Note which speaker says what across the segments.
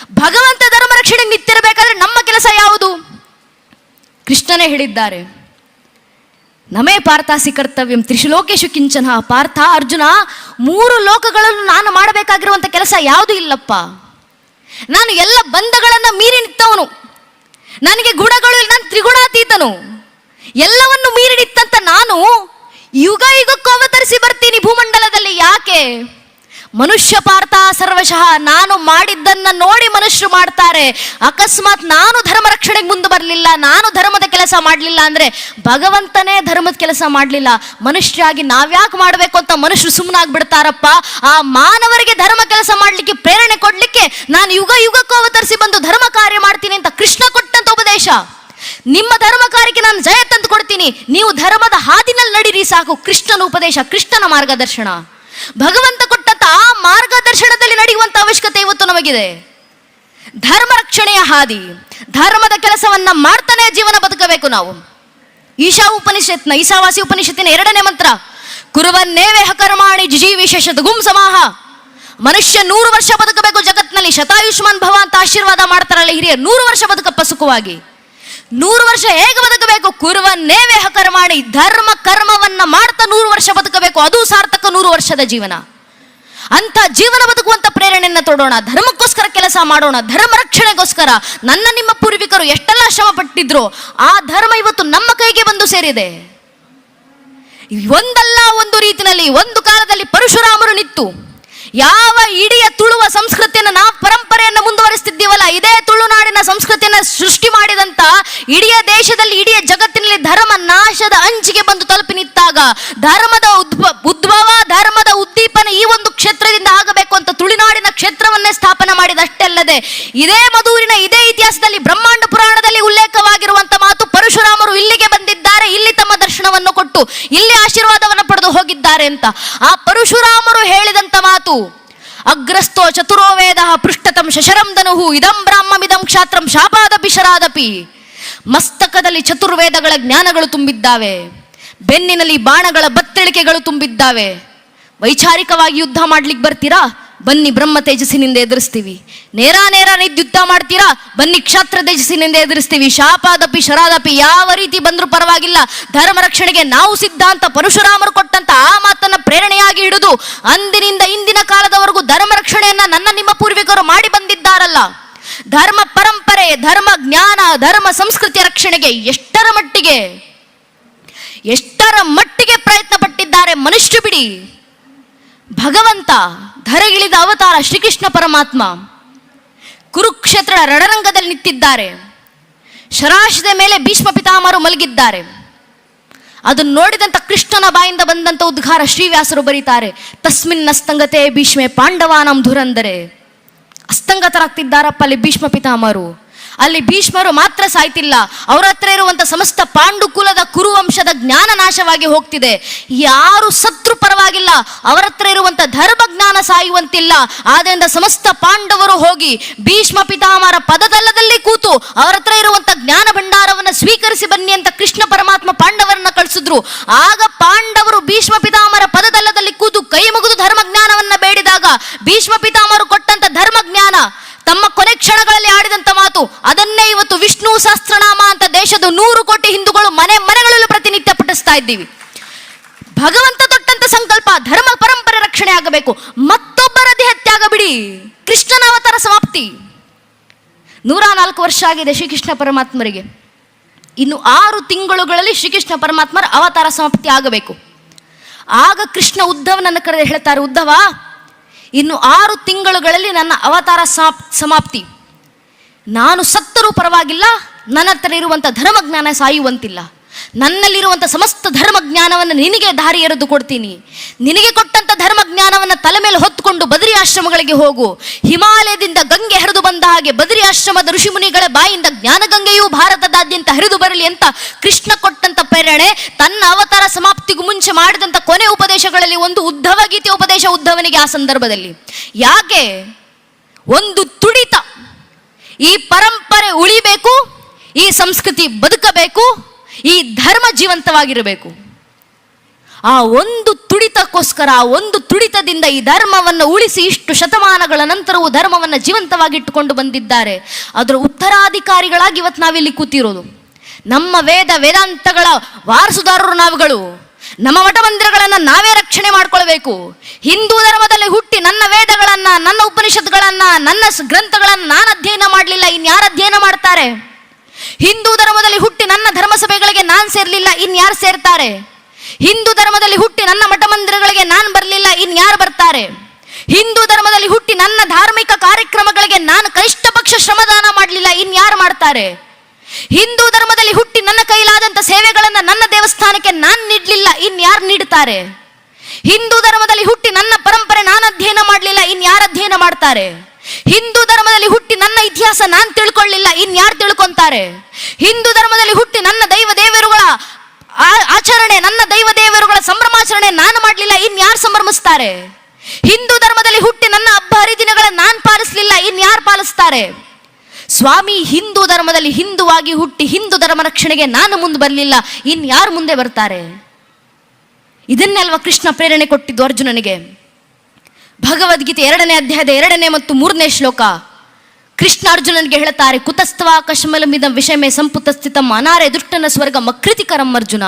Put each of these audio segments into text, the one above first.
Speaker 1: ಭಗವಂತ ಧರ್ಮ ರಕ್ಷಣೆಗೆ ನಿಂತಿರಬೇಕಾದ್ರೆ ನಮ್ಮ ಕೆಲಸ ಯಾವುದು? ಕೃಷ್ಣನೇ ಹೇಳಿದ್ದಾರೆ, ನಮೇ ಪಾರ್ಥಾಸಿ ಕರ್ತವ್ಯಂ ತ್ರಿಶುಲೋಕೇಶು ಕಿಂಚನ. ಪಾರ್ಥ, ಅರ್ಜುನ, 3 ಲೋಕಗಳನ್ನು ನಾನು ಮಾಡಬೇಕಾಗಿರುವಂಥ ಕೆಲಸ ಯಾವುದೂ ಇಲ್ಲಪ್ಪ. ನಾನು ಎಲ್ಲ ಬಂಧಗಳನ್ನು ಮೀರಿ ನಿಂತವನು, ನನಗೆ ಗುಣಗಳು ಇಲ್ಲ, ನಾನು ತ್ರಿಗುಣಾತೀತನು. ಎಲ್ಲವನ್ನು ಮೀರಿ ನಿಂತಂತ ನಾನು ಯುಗ ಯುಗಕ್ಕೂ ಅವತರಿಸಿ ಬರ್ತೀನಿ ಭೂಮಂಡಲದಲ್ಲಿ. ಯಾಕೆ? ಮನುಷ್ಯ ಪಾರ್ಥ ಸರ್ವಶಃ. ನಾನು ಮಾಡಿದ್ದನ್ನ ನೋಡಿ ಮನುಷ್ಯರು ಮಾಡ್ತಾರೆ. ಅಕಸ್ಮಾತ್ ನಾನು ಧರ್ಮ ರಕ್ಷಣೆಗೆ ಮುಂದೆ ಬರಲಿಲ್ಲ, ನಾನು ಧರ್ಮದ ಕೆಲಸ ಮಾಡಲಿಲ್ಲ ಅಂದ್ರೆ ಭಗವಂತನೇ ಧರ್ಮದ ಕೆಲಸ ಮಾಡಲಿಲ್ಲ. ಮನುಷ್ಯರಾಗಿ ನಾವ್ಯಾಕೆ ಮಾಡಬೇಕು ಅಂತ ಮನುಷ್ಯರು ಸುಮ್ಮನಾಗ್ಬಿಡ್ತಾರಪ್ಪ. ಆ ಮಾನವರಿಗೆ ಧರ್ಮ ಕೆಲಸ ಮಾಡಲಿಕ್ಕೆ ಪ್ರೇರಣೆ ಕೊಡ್ಲಿಕ್ಕೆ ನಾನು ಯುಗ ಯುಗಕ್ಕೂ ಅವತರಿಸಿ ಬಂದು ಧರ್ಮ ಕಾರ್ಯ ಮಾಡ್ತೀನಿ ಅಂತ ಕೃಷ್ಣ ಕೊಟ್ಟಂತ ಉಪದೇಶ. ನಿಮ್ಮ ಧರ್ಮ ಕಾರ್ಯಕ್ಕೆ ನಾನು ಜಯ ತಂದು ಕೊಡ್ತೀನಿ, ನೀವು ಧರ್ಮದ ಹಾದಿನಲ್ಲಿ ನಡೀರಿ ಸಾಕು. ಕೃಷ್ಣನ ಉಪದೇಶ, ಕೃಷ್ಣನ ಮಾರ್ಗದರ್ಶನ. ಭಗವಂತ ಕೊಟ್ಟಂತ ಆ ಮಾರ್ಗದರ್ಶನದಲ್ಲಿ ನಡೆಯುವಂತ ಅವಶ್ಯಕತೆ ಇವತ್ತು ನಮಗಿದೆ. ಧರ್ಮ ರಕ್ಷಣೆಯ ಹಾದಿ, ಧರ್ಮದ ಕೆಲಸವನ್ನ ಮಾಡ್ತಾನೆ ಜೀವನ ಬದುಕಬೇಕು ನಾವು. ಈಶಾವಾಸಿ ಉಪನಿಷತ್ತಿನ 2ನೇ ಮಂತ್ರ, ಕುರುವನ್ನೇವೇಹ ಕರ್ಮಾಣಿ ಜಿಜೀವಿಷ ಶತಗುಂ ಸಮಾಹ. ಮನುಷ್ಯ 100 ವರ್ಷ ಬದುಕಬೇಕು ಜಗತ್ನಲ್ಲಿ. ಶತಾಯುಷ್ಮಾನ್ ಭವ ಅಂತ ಆಶೀರ್ವಾದ ಮಾಡ್ತಾರಲ್ಲ ಹಿರಿಯರು. 100 ವರ್ಷ ಬದುಕಪ್ಪ ಸುಖವಾಗಿ. 100 ವರ್ಷ ಹೇಗೆ ಬದುಕಬೇಕು? ಕುರುವನ್ನೇವೇಹ ಕರ್ಮಾಣಿ, ಧರ್ಮ ಕರ್ಮವನ್ನ ಮಾಡ್ತಾ 100 ವರ್ಷ ಬದುಕಬೇಕು. ಅದು ಸಾರ್ಥಕ 100 ವರ್ಷದ ಜೀವನ. ಅಂತ ಜೀವನ ಬದುಕುವಂತ ಪ್ರೇರಣೆಯನ್ನ ತೊಡೋಣ. ಧರ್ಮಕ್ಕೋಸ್ಕರ ಕೆಲಸ ಮಾಡೋಣ, ಧರ್ಮ ರಕ್ಷಣೆಗೋಸ್ಕರ. ನನ್ನ ನಿಮ್ಮ ಪೂರ್ವಿಕರು ಎಷ್ಟೆಲ್ಲ ಶ್ರಮ ಪಟ್ಟಿದ್ರು, ಆ ಧರ್ಮ ಇವತ್ತು ನಮ್ಮ ಕೈಗೆ ಬಂದು ಸೇರಿದೆ. ಒಂದಲ್ಲ ಒಂದು ರೀತಿಯಲ್ಲಿ ಒಂದು ಕಾಲದಲ್ಲಿ ಪರಶುರಾಮರು ನಿಂತು ಯಾವ ಇಡೀ ತುಳುವ ಸಂಸ್ಕೃತಿಯನ್ನು, ನಾವು ಪರಂಪರೆಯನ್ನು ಮುಂದುವರಿಸ್ತಿದ್ದೀವಲ್ಲ, ಇದೇ ತುಳುನಾಡಿನ ಸಂಸ್ಕೃತಿಯನ್ನು ಸೃಷ್ಟಿ ಮಾಡಿದಂತ ಇಡೀ ದೇಶದಲ್ಲಿ, ಇಡೀ ಜಗತ್ತಿನಲ್ಲಿ ಧರ್ಮ ನಾಶದ ಅಂಚಿಗೆ ಬಂದು ತಲುಪಿ ನಿಂತಾಗ ಧರ್ಮದ ಉದ್ಭವ, ಧರ್ಮದ ಉದ್ದೀಪನ ಈ ಒಂದು ಕ್ಷೇತ್ರದಿಂದ ಆಗಬೇಕು ಅಂತ ತುಳುನಾಡಿನ ಕ್ಷೇತ್ರವನ್ನೇ ಸ್ಥಾಪನೆ ಮಾಡಿದಷ್ಟೇ ಅಲ್ಲದೆ, ಇದೇ ಮಧೂರಿನ ಇದೇ ಇತಿಹಾಸದಲ್ಲಿ ಬ್ರಹ್ಮಾಂಡ ಪುರಾಣದಲ್ಲಿ ಉಲ್ಲೇಖವಾಗಿರುವಂತ ಮಾತು, ಪರಶುರಾಮರು ಇಲ್ಲಿಗೆ ಬಂದಿದ್ದಾರೆ, ಇಲ್ಲಿ ತಮ್ಮ ದರ್ಶನವನ್ನು ಕೊಟ್ಟು ಇಲ್ಲಿ ಆಶೀರ್ವಾದವನ್ನು ಪಡೆದು ಹೋಗಿದ್ದಾರೆ ಅಂತ. ಆ ಪರಶುರಾಮರು ಹೇಳಿದಂತ ಮಾತು, ಅಗ್ರಸ್ಥೋ ಚತುರೋ ವೇದ ಪೃಷ್ಠತಂ ಶಶರಂ ಧನುಹು ಇದಂ ಬ್ರಾಹ್ಮಮಿದಂ ಕ್ಷಾತ್ರಂ ಶಾಪಾದಪಿ ಶರಾದಪಿ. ಮಸ್ತಕದಲ್ಲಿ ಚತುರ್ವೇದಗಳ ಜ್ಞಾನಗಳು ತುಂಬಿದ್ದಾವೆ, ಬೆನ್ನಿನಲ್ಲಿ ಬಾಣಗಳ ಬತ್ತಳಿಕೆಗಳು ತುಂಬಿದ್ದಾವೆ. ವೈಚಾರಿಕವಾಗಿ ಯುದ್ಧ ಮಾಡ್ಲಿಕ್ಕೆ ಬರ್ತೀರಾ? ಬನ್ನಿ ಬ್ರಹ್ಮ ತೇಜಸ್ಸಿನಿಂದ ಎದುರಿಸ್ತೀವಿ. ನೇರ ಯುದ್ಧ ಮಾಡ್ತೀರಾ? ಬನ್ನಿ ಕ್ಷಾತ್ರ ತೇಜಸ್ಸಿನಿಂದ ಎದುರಿಸ್ತೀವಿ. ಶಾಪಾದಪಿ ಶರಾದಪಿ, ಯಾವ ರೀತಿ ಬಂದ್ರೂ ಪರವಾಗಿಲ್ಲ, ಧರ್ಮ ರಕ್ಷಣೆಗೆ ನಾವು ಸಿದ್ಧ ಅಂತ ಪರಶುರಾಮರು ಕೊಟ್ಟಂತ ಆ ಮಾತನ್ನ ಪ್ರೇರಣೆಯಾಗಿ ಹಿಡಿದು ಅಂದಿನಿಂದ ಇಂದಿನ ಕಾಲದವರೆಗೂ ಧರ್ಮ ರಕ್ಷಣೆಯನ್ನ ನನ್ನ ನಿಮ್ಮ ಪೂರ್ವಿಕರು ಮಾಡಿ ಬಂದಿದ್ದಾರಲ್ಲ. ಧರ್ಮ ಪರಂಪರೆ, ಧರ್ಮ ಜ್ಞಾನ, ಧರ್ಮ ಸಂಸ್ಕೃತಿಯ ರಕ್ಷಣೆಗೆ ಎಷ್ಟರ ಮಟ್ಟಿಗೆ ಪ್ರಯತ್ನ ಪಟ್ಟಿದ್ದಾರೆ ಮನುಷ್ಯರು ಬಿಡಿ. ಭಗವಂತ ಧರೆಗಿಳಿದ ಅವತಾರ ಶ್ರೀಕೃಷ್ಣ ಪರಮಾತ್ಮ ಕುರುಕ್ಷೇತ್ರ ರಣರಂಗದಲ್ಲಿ ನಿಂತಿದ್ದಾರೆ. ಶರಾಶದ ಮೇಲೆ ಭೀಷ್ಮ ಪಿತಾಮಹರು ಮಲಗಿದ್ದಾರೆ. ಅದನ್ನು ನೋಡಿದಂತ ಕೃಷ್ಣನ ಬಾಯಿಂದ ಬಂದಂತ ಉದ್ಗಾರ ಶ್ರೀವ್ಯಾಸರು ಬರೀತಾರೆ, ತಸ್ಮಿನ್ ಅಸ್ತಂಗತೆ ಭೀಷ್ಮೆ ಪಾಂಡವಾನಂ ಧುರಂದರೆ. ಅಸ್ತಂಗತರಾಗ್ತಿದ್ದಾರಪ್ಪ ಅಲ್ಲಿ ಭೀಷ್ಮ ಪಿತಾಮಹರು. ಅಲ್ಲಿ ಭೀಷ್ಮರು ಮಾತ್ರ ಸಾಯ್ತಿಲ್ಲ, ಅವರ ಹತ್ರ ಇರುವಂತ ಸಮಸ್ತ ಪಾಂಡುಕುಲದ ಕುರುವಂಶದ ಜ್ಞಾನ ನಾಶವಾಗಿ ಹೋಗ್ತಿದೆ. ಯಾರು ಸತ್ರು ಪರವಾಗಿಲ್ಲ, ಅವರ ಹತ್ರ ಇರುವಂತ ಧರ್ಮ ಜ್ಞಾನ ಸಾಯುವಂತಿಲ್ಲ. ಆದ್ದರಿಂದ ಸಮಸ್ತ ಪಾಂಡವರು ಹೋಗಿ ಭೀಷ್ಮ ಪಿತಾಮಹರ ಪದತಲದಲ್ಲಿ ಕೂತು ಅವರ ಹತ್ರ ಇರುವಂತ ಜ್ಞಾನ ಭಂಡಾರವನ್ನ ಸ್ವೀಕರಿಸಿ ಬನ್ನಿ ಅಂತ ಕೃಷ್ಣ ಪರಮಾತ್ಮ ಪಾಂಡವರನ್ನ ಕಳಿಸಿದ್ರು. ಆಗ ಪಾಂಡವರು ಭೀಷ್ಮ ಪಿತಾಮಹರ ಪದತಲದಲ್ಲಿ ಕೂತು ಕೈ ಮುಗಿದು ಧರ್ಮ ಜ್ಞಾನವನ್ನ ಬೇಡಿದಾಗ ಭೀಷ್ಮ ಪಿತಾಮಹರು ಕೊಟ್ಟಂತ ಧರ್ಮ ಜ್ಞಾನ, ತಮ್ಮ ಕೊನೆ ಕ್ಷಣಗಳಲ್ಲಿ ಆಡಿದಂತ ಮಾತು, ಅದನ್ನೇ ಇವತ್ತು ವಿಷ್ಣು ಸಹಸ್ರನಾಮ ಅಂತ ದೇಶದ 100 ಕೋಟಿ ಹಿಂದೂಗಳು ಮನೆಗಳಲ್ಲೂ ಪ್ರತಿನಿತ್ಯ ಪಠಿಸ್ತಾ ಇದ್ದೀವಿ. ಭಗವಂತ ತೊಟ್ಟಂತ ಸಂಕಲ್ಪ ಧರ್ಮ ಪರಂಪರೆ ರಕ್ಷಣೆ ಆಗಬೇಕು. ಮತ್ತೊಬ್ಬರ ದೇಹತ್ಯಾಗ ಬಿಡಿ. ಕೃಷ್ಣನ ಅವತಾರ ಸಮಾಪ್ತಿ 104 ವರ್ಷ ಆಗಿದೆ ಶ್ರೀಕೃಷ್ಣ ಪರಮಾತ್ಮರಿಗೆ. ಇನ್ನು 6 ತಿಂಗಳುಗಳಲ್ಲಿ ಶ್ರೀಕೃಷ್ಣ ಪರಮಾತ್ಮರ ಅವತಾರ ಸಮಾಪ್ತಿ ಆಗಬೇಕು. ಆಗ ಕೃಷ್ಣ ಉದ್ಧವನನ್ನು ಕರೆದು ಹೇಳ್ತಾರೆ, ಉದ್ಧವ, ಇನ್ನು 6 ತಿಂಗಳುಗಳಲ್ಲಿ ನನ್ನ ಅವತಾರ ಸಮಾಪ್ತಿ. ನಾನು ಸತ್ತರೂ ಪರವಾಗಿಲ್ಲ, ನನ್ನ ಹತ್ರ ಇರುವಂಥ ಧರ್ಮಜ್ಞಾನ ಸಾಯುವಂತಿಲ್ಲ. ನನ್ನಲ್ಲಿರುವಂಥ ಸಮಸ್ತ ಧರ್ಮಜ್ಞಾನವನ್ನು ನಿನಗೆ ದಾರಿ ಎರೆದು ಕೊಡ್ತೀನಿ. ನಿನಗೆ ಕೊಟ್ಟಂಥ ಧರ್ಮಜ್ಞಾನವನ್ನು ತಲೆ ಮೇಲೆ ಹೊತ್ತುಕೊಂಡು ಬದರಿ ಆಶ್ರಮಗಳಿಗೆ ಹೋಗು. ಹಿಮಾಲಯದಿಂದ ಗಂಗೆ ಹರಿದು ಬಂದ ಹಾಗೆ ಬದರಿ ಆಶ್ರಮದ ಋಷಿಮುನಿಗಳ ಬಾಯಿಂದ ಜ್ಞಾನಗಂಗೆಯೂ ಭಾರತದಾದ್ಯಂತ ಹರಿದು ಬರಲಿ ಅಂತ ಕೃಷ್ಣ ಕೊಟ್ಟಂತ ಪ್ರೇರಣೆ. ತನ್ನ ಅವತಾರ ಸಮಾಪ್ತಿಗೂ ಮುಂಚೆ ಮಾಡಿದಂಥ ಕೊನೆ ಉಪದೇಶಗಳಲ್ಲಿ ಒಂದು ಉದ್ಧವ ಗೀತೆ ಉಪದೇಶ ಉದ್ಧವನಿಗೆ. ಆ ಸಂದರ್ಭದಲ್ಲಿ ಯಾಕೆ ಒಂದು ತುಡಿತ, ಈ ಪರಂಪರೆ ಉಳಿಬೇಕು, ಈ ಸಂಸ್ಕೃತಿ ಬದುಕಬೇಕು, ಈ ಧರ್ಮ ಜೀವಂತವಾಗಿರಬೇಕು. ಆ ಒಂದು ತುಡಿತಕ್ಕೋಸ್ಕರ, ಆ ಒಂದು ತುಡಿತದಿಂದ ಈ ಧರ್ಮವನ್ನು ಉಳಿಸಿ ಇಷ್ಟು ಶತಮಾನಗಳ ನಂತರವೂ ಧರ್ಮವನ್ನು ಜೀವಂತವಾಗಿಟ್ಟುಕೊಂಡು ಬಂದಿದ್ದಾರೆ. ಅದರ ಉತ್ತರಾಧಿಕಾರಿಗಳಾಗಿ ಇವತ್ತು ನಾವಿಲ್ಲಿ ಕೂತಿರೋದು. ನಮ್ಮ ವೇದಾಂತಗಳ ವಾರಸುದಾರರು ನಾವುಗಳು. ನಮ್ಮ ಮಠ ಮಂದಿರಗಳನ್ನು ನಾವೇ ರಕ್ಷಣೆ ಮಾಡ್ಕೊಳ್ಬೇಕು. ಹಿಂದೂ ಧರ್ಮದಲ್ಲಿ ಹುಟ್ಟಿ ನನ್ನ ವೇದಗಳನ್ನ, ನನ್ನ ಉಪನಿಷತ್ಗಳನ್ನ, ನನ್ನ ಗ್ರಂಥಗಳನ್ನ ನಾನು ಅಧ್ಯಯನ ಮಾಡಲಿಲ್ಲ, ಇನ್ಯಾರು ಅಧ್ಯಯನ ಮಾಡ್ತಾರೆ? ಹಿಂದೂ ಧರ್ಮದಲ್ಲಿ ಹುಟ್ಟಿ ನನ್ನ ಧರ್ಮಸಭೆಗಳಿಗೆ ನಾನು ಸೇರ್ಲಿಲ್ಲ, ಇನ್ಯಾರು ಸೇರ್ತಾರೆ? ಹಿಂದೂ ಧರ್ಮದಲ್ಲಿ ಹುಟ್ಟಿ ನನ್ನ ಮಠ ಮಂದಿರಗಳಿಗೆ ನಾನು ಬರಲಿಲ್ಲ, ಇನ್ಯಾರು ಬರ್ತಾರೆ? ಹಿಂದೂ ಧರ್ಮದಲ್ಲಿ ಹುಟ್ಟಿ ನನ್ನ ಧಾರ್ಮಿಕ ಕಾರ್ಯಕ್ರಮಗಳಿಗೆ ನಾನು ಕನಿಷ್ಠ ಪಕ್ಷ ಶ್ರಮದಾನ ಮಾಡಲಿಲ್ಲ, ಇನ್ಯಾರು ಮಾಡ್ತಾರೆ? ಹಿಂದೂ ಧರ್ಮದಲ್ಲಿ ಹುಟ್ಟಿ ನನ್ನ ಕೈಲಾದಂಥ ಸೇವೆಗಳನ್ನು ನನ್ನ ದೇವಸ್ಥಾನಕ್ಕೆ ನಾನು ನೀಡಲಿಲ್ಲ, ಇನ್ಯಾರು ನೀಡ್ತಾರೆ? ಹಿಂದೂ ಧರ್ಮದಲ್ಲಿ ಹುಟ್ಟಿ ನನ್ನ ಪರಂಪರೆ ನಾನು ಅಧ್ಯಯನ ಮಾಡಲಿಲ್ಲ, ಇನ್ಯಾರು ಅಧ್ಯಯನ ಮಾಡ್ತಾರೆ? ಹಿಂದೂ ಧರ್ಮದಲ್ಲಿ ಹುಟ್ಟಿ ನನ್ನ ಇತಿಹಾಸ ನಾನು ತಿಳ್ಕೊಳ್ಳಿಲ್ಲ, ಇನ್ಯಾರು ತಿಳ್ಕೊಂತಾರೆ? ಹಿಂದೂ ಧರ್ಮದಲ್ಲಿ ಹುಟ್ಟಿ ನನ್ನ ದೈವ ದೇವರುಗಳ ಆಚರಣೆ, ನನ್ನ ದೈವ ದೇವರುಗಳ ಸಂಭ್ರಮಾಚರಣೆ ನಾನು ಮಾಡಲಿಲ್ಲ, ಇನ್ಯಾರು ಸಂಭ್ರಮಿಸ್ತಾರೆ? ಹಿಂದೂ ಧರ್ಮದಲ್ಲಿ ಹುಟ್ಟಿ ನನ್ನ ಹಬ್ಬ ಹರಿದಿನಗಳನ್ನು ನಾನು ಪಾಲಿಸಲಿಲ್ಲ, ಇನ್ಯಾರು ಪಾಲಿಸ್ತಾರೆ? ಸ್ವಾಮಿ, ಹಿಂದೂ ಧರ್ಮದಲ್ಲಿ ಹಿಂದುವಾಗಿ ಹುಟ್ಟಿ ಹಿಂದೂ ಧರ್ಮ ರಕ್ಷಣೆಗೆ ನಾನು ಮುಂದೆ ಬರಲಿಲ್ಲ, ಇನ್ಯಾರು ಮುಂದೆ ಬರ್ತಾರೆ? ಇದನ್ನೆಲ್ವ ಕೃಷ್ಣ ಪ್ರೇರಣೆ ಕೊಟ್ಟಿದ್ದು ಅರ್ಜುನನಿಗೆ. ಭಗವದ್ಗೀತೆ 2ನೇ ಅಧ್ಯಾಯದ 2ನೇ ಮತ್ತು 3ನೇ ಶ್ಲೋಕ ಕೃಷ್ಣ ಅರ್ಜುನನಿಗೆ ಹೇಳ್ತಾರೆ, ಕುತಸ್ಥವಾ ಕಶ್ಮಲಮಿದಂ ವಿಷಯಮೇ ಸಂಪುತ ಸ್ಥಿತಂ ಅನಾರೆ ದುಷ್ಟನ ಸ್ವರ್ಗ ಮಕೃತಿಕರಂ ಅರ್ಜುನ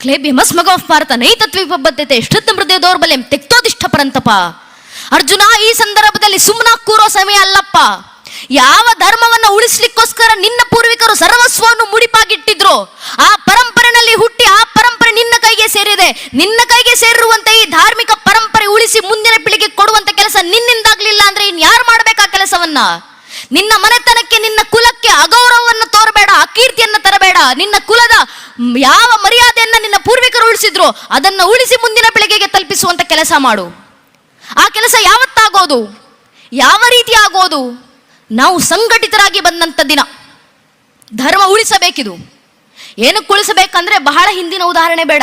Speaker 1: ಕ್ಲೇಬ್ಯಮಸ್ಮಗೋ ಭಾರತ ನೈತತ್ವಿಪಬದ್ಧತೆ ಶ್ರದ್ಧ ಮೃದಯ ದೌರ್ಬಲ್ಯಂ ತೆಕ್ತೋದಿಷ್ಠ ಪರಂತಪ. ಅರ್ಜುನ, ಈ ಸಂದರ್ಭದಲ್ಲಿ ಸುಮ್ಮನ ಕೂರೋ ಸಮಯ ಅಲ್ಲಪ್ಪ. ಯಾವ ಧರ್ಮವನ್ನು ಉಳಿಸ್ಲಿಕ್ಕೋಸ್ಕರ ನಿನ್ನ ಪೂರ್ವಿಕರು ಸರ್ವಸ್ವವನ್ನು ಮುಡಿಪಾಗಿಟ್ಟಿದ್ರು, ಆ ಪರಂಪರೆಯಲ್ಲಿ ಹುಟ್ಟಿ ಆ ಪರಂಪರೆ ನಿನ್ನ ಕೈಗೆ ಸೇರಿದೆ. ನಿನ್ನ ಕೈಗೆ ಸೇರಿರುವಂತ ಈ ಧಾರ್ಮಿಕ ಪರಂಪರೆ ಉಳಿಸಿ ಮುಂದಿನ ಪೀಳಿಗೆ ಕೊಡುವಂತ ಕೆಲಸ ನಿನ್ನಿಂದಾಗ್ಲಿಲ್ಲ ಅಂದ್ರೆ ಇನ್ಯಾರು ಮಾಡ್ಬೇಕು ಆ ಕೆಲಸವನ್ನ? ನಿನ್ನ ಮನೆತನಕ್ಕೆ, ನಿನ್ನ ಕುಲಕ್ಕೆ ಅಗೌರವವನ್ನು ತೋರಬೇಡ, ಅಕೀರ್ತಿಯನ್ನು ತರಬೇಡ. ನಿನ್ನ ಕುಲದ ಯಾವ ಮರ್ಯಾದೆಯನ್ನ ನಿನ್ನ ಪೂರ್ವಿಕರು ಉಳಿಸಿದ್ರು ಅದನ್ನ ಉಳಿಸಿ ಮುಂದಿನ ಪೀಳಿಗೆಗೆ ತಲುಪಿಸುವಂತ ಕೆಲಸ ಮಾಡು. ಆ ಕೆಲಸ ಯಾವತ್ತಾಗೋದು? ಯಾವ ರೀತಿ ಆಗೋದು? ನಾವು ಸಂಘಟಿತರಾಗಿ ಬಂದಂಥ ದಿನ. ಧರ್ಮ ಉಳಿಸಬೇಕಿದು. ಏನಕ್ಕೆ ಉಳಿಸಬೇಕಂದ್ರೆ ಬಹಳ ಹಿಂದಿನ ಉದಾಹರಣೆ ಬೇಡ.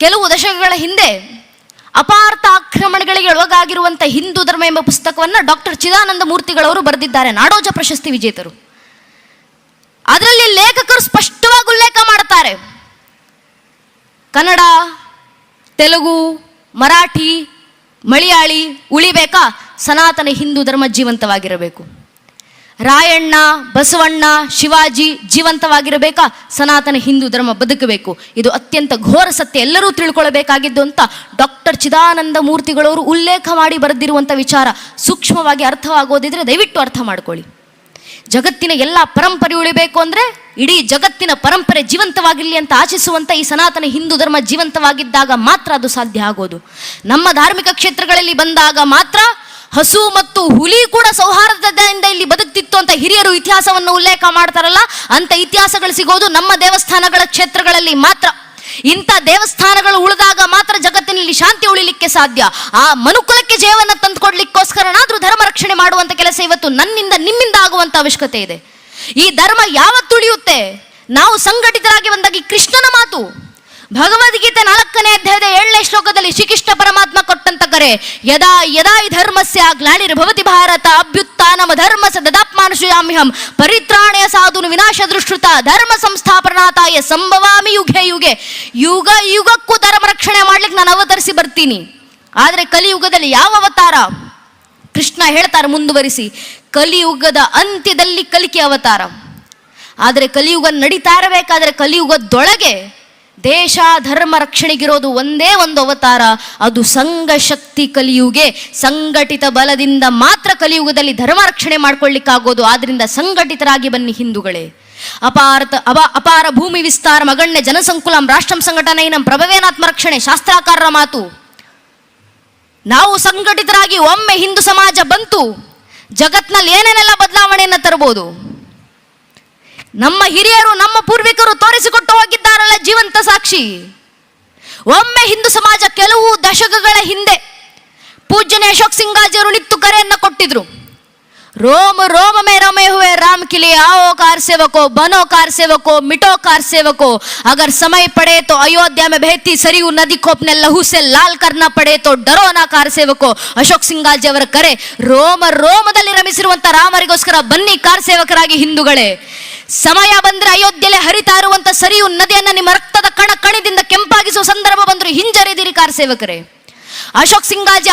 Speaker 1: ಕೆಲವು ದಶಕಗಳ ಹಿಂದೆ ಅಪಾರ್ಥ ಆಕ್ರಮಣಗಳಿಗೆ ಒಳಗಾಗಿರುವಂಥ ಹಿಂದೂ ಧರ್ಮ ಎಂಬ ಪುಸ್ತಕವನ್ನು ಡಾಕ್ಟರ್ ಚಿದಾನಂದ ಮೂರ್ತಿಗಳವರು ಬರೆದಿದ್ದಾರೆ, ನಾಡೋಜ ಪ್ರಶಸ್ತಿ ವಿಜೇತರು. ಅದರಲ್ಲಿ ಲೇಖಕರು ಸ್ಪಷ್ಟವಾಗಿ ಉಲ್ಲೇಖ ಮಾಡ್ತಾರೆ, ಕನ್ನಡ, ತೆಲುಗು, ಮರಾಠಿ, ಮಲಯಾಳಿ ಉಳಿಬೇಕಾ? ಸನಾತನ ಹಿಂದೂ ಧರ್ಮ ಜೀವಂತವಾಗಿರಬೇಕು. ರಾಯಣ್ಣ, ಬಸವಣ್ಣ, ಶಿವಾಜಿ ಜೀವಂತವಾಗಿರಬೇಕಾ? ಸನಾತನ ಹಿಂದೂ ಧರ್ಮ ಬದುಕಬೇಕು. ಇದು ಅತ್ಯಂತ ಘೋರ ಸತ್ಯ, ಎಲ್ಲರೂ ತಿಳ್ಕೊಳ್ಬೇಕಾಗಿದ್ದು ಅಂತ ಡಾಕ್ಟರ್ ಚಿದಾನಂದ ಮೂರ್ತಿಗಳವರು ಉಲ್ಲೇಖ ಮಾಡಿ ಬರೆದಿರುವಂಥ ವಿಚಾರ ಸೂಕ್ಷ್ಮವಾಗಿ ಅರ್ಥವಾಗೋದಿದ್ರೆ ದಯವಿಟ್ಟು ಅರ್ಥ ಮಾಡ್ಕೊಳ್ಳಿ. ಜಗತ್ತಿನ ಎಲ್ಲ ಪರಂಪರೆ ಉಳಿಬೇಕು ಅಂದರೆ ಇಡೀ ಜಗತ್ತಿನ ಪರಂಪರೆ ಜೀವಂತವಾಗಿರಲಿ ಅಂತ ಆಶಿಸುವಂಥ ಈ ಸನಾತನ ಹಿಂದೂ ಧರ್ಮ ಜೀವಂತವಾಗಿದ್ದಾಗ ಮಾತ್ರ ಅದು ಸಾಧ್ಯ ಆಗೋದು. ನಮ್ಮ ಧಾರ್ಮಿಕ ಕ್ಷೇತ್ರಗಳಲ್ಲಿ ಬಂದಾಗ ಮಾತ್ರ ಹಸು ಮತ್ತು ಹುಲಿ ಕೂಡ ಸೌಹಾರ್ದತೆಯಿಂದ ಇಲ್ಲಿ ಬದುಕ್ತಿತ್ತು ಅಂತ ಹಿರಿಯರು ಇತಿಹಾಸವನ್ನು ಉಲ್ಲೇಖ ಮಾಡ್ತಾರಲ್ಲ, ಅಂತ ಇತಿಹಾಸಗಳು ಸಿಗೋದು ನಮ್ಮ ದೇವಸ್ಥಾನಗಳ ಕ್ಷೇತ್ರಗಳಲ್ಲಿ ಮಾತ್ರ. ಇಂಥ ದೇವಸ್ಥಾನಗಳು ಉಳಿದಾಗ ಮಾತ್ರ ಜಗತ್ತಿನಲ್ಲಿ ಶಾಂತಿ ಉಳಿಲಿಕ್ಕೆ ಸಾಧ್ಯ. ಆ ಮನುಕುಲಕ್ಕೆ ಜಯವನ್ನು ತಂದುಕೊಡ್ಲಿಕ್ಕೋಸ್ಕರನಾದ್ರೂ ಧರ್ಮ ರಕ್ಷಣೆ ಮಾಡುವಂತ ಕೆಲಸ ಇವತ್ತು ನನ್ನಿಂದ ನಿಮ್ಮಿಂದ ಆಗುವಂತ ಅವಶ್ಯಕತೆ ಇದೆ. ಈ ಧರ್ಮ ಯಾವತ್ತು ಉಳಿಯುತ್ತೆ? ನಾವು ಸಂಘಟಿತರಾಗಿ ಬಂದಾಗ. ಈ ಕೃಷ್ಣನ ಮಾತು ಭಗವದ್ಗೀತೆ 4ನೇ ಅಧ್ಯಾಯದ 7ನೇ ಶ್ಲೋಕದಲ್ಲಿ ಶ್ರೀಕೃಷ್ಣ ಪರಮಾತ್ಮ ಕೊಟ್ಟಂತ ಕರೆ, ಯದಾ ಯದಾ ಈ ಧರ್ಮಸ್ಯ ಗ್ಲಾನಿರ್ಭವತಿ ಭಾರತ ಅಭ್ಯುತ್ಥಾನಮ ಧರ್ಮಸ್ಯ ದದಾತ್ಮಾನುಶಯಾಮ್ಯಹಂ ಪರಿತ್ರಾಣಯ ಸಾಧುನು ವಿನಾಶ ದೃಷ್ಟೃತ ಧರ್ಮ ಸಂಸ್ಥಾಪನಾತಾಯ ಸಂಭವಾಮಿ ಯುಗೆ ಯುಗೆ. ಯುಗ ಯುಗಕ್ಕೂ ಧರ್ಮ ರಕ್ಷಣೆ ಮಾಡ್ಲಿಕ್ಕೆ ನಾನು ಅವತರಿಸಿ ಬರ್ತೀನಿ. ಆದರೆ ಕಲಿಯುಗದಲ್ಲಿ ಯಾವ ಅವತಾರ? ಕೃಷ್ಣ ಹೇಳ್ತಾರೆ ಮುಂದುವರಿಸಿ, ಕಲಿಯುಗದ ಅಂತ್ಯದಲ್ಲಿ ಕಲಿಕೆ ಅವತಾರ. ಆದರೆ ಕಲಿಯುಗ ನಡೀತಾ ಇರಬೇಕಾದ್ರೆ ಕಲಿಯುಗದೊಳಗೆ ದೇಶ ಧರ್ಮ ರಕ್ಷಣೆಗಿರೋದು ಒಂದೇ ಒಂದು ಅವತಾರ, ಅದು ಸಂಘ ಶಕ್ತಿ ಕಲಿಯುಗೆ. ಸಂಘಟಿತ ಬಲದಿಂದ ಮಾತ್ರ ಕಲಿಯುಗದಲ್ಲಿ ಧರ್ಮ ರಕ್ಷಣೆ ಮಾಡ್ಕೊಳ್ಳಿಕ್ಕಾಗೋದು. ಆದ್ರಿಂದ ಸಂಘಟಿತರಾಗಿ ಬನ್ನಿ ಹಿಂದೂಗಳೇ. ಅಪಾರ ಭೂಮಿ ವಿಸ್ತಾರ ಮಗಣ್ಯ ಜನಸಂಕುಲಂ ರಾಷ್ಟ್ರಂ ಸಂಘಟನೆಯ ಪ್ರಭವೇನಾತ್ಮ ರಕ್ಷಣೆ ಶಾಸ್ತ್ರಾಕಾರರ ಮಾತು. ನಾವು ಸಂಘಟಿತರಾಗಿ ಒಮ್ಮೆ ಹಿಂದೂ ಸಮಾಜ ಬಂತು, ಜಗತ್ನಲ್ಲಿ ಏನೇನೆಲ್ಲ ಬದಲಾವಣೆಯನ್ನು ತರಬಹುದು. ನಮ್ಮ ಹಿರಿಯರು, ನಮ್ಮ ಪೂರ್ವಿಕರು ತೋರಿಸಿಕೊಟ್ಟು ಹೋಗಿದ್ದಾರಲ್ಲ ಜೀವಂತ ಸಾಕ್ಷಿ. ಒಮ್ಮೆ ಹಿಂದೂ ಸಮಾಜ ಕೆಲವು ದಶಕಗಳ ಹಿಂದೆ ಪೂಜ್ಯನೇ ಅಶೋಕ್ ಸಿಂಗಾಜಿಯವರು ನಿತ್ತು ಕರೆಯನ್ನ ಕೊಟ್ಟಿದ್ರು. रोम रोम में रमे हुए राम के लिए आओ कार सेवको, बनो कार सेवको, मिटो कार सेवको. अगर समय पड़े तो अयोध्या में बहती सरयू नदी को अपने लहू से लाल करना पड़े तो डरो ना कार सेवको. ಅಶೋಕ್ ಸಿಂಗಾಜಿ ಅವರ ಕರೆ. ರೋಮ ರೋಮದಲ್ಲಿ ರಮಿಸಿರುವಂತ ರಾಮರಿಗೋಸ್ಕರ ಬನ್ನಿ ಕಾರ್ ಸೇವಕರಾಗಿ ಹಿಂದೂಗಳೇ. ಸಮಯ ಬಂದ್ರೆ ಅಯೋಧ್ಯೆಯಲ್ಲಿ ಹರಿತಾ ಇರುವಂತ ಸರಿಯು ನದಿಯನ್ನ ನಿಮ್ಮ ರಕ್ತದ ಕಣ ಕಣದಿಂದ ಕೆಂಪಾಗಿಸುವ ಸಂದರ್ಭ ಬಂದ್ರು ಹಿಂಜರಿದಿರಿ ಕಾರ್ ಸೇವಕರೇ. ಅಶೋಕ್ ಸಿಂಗಾಜಿ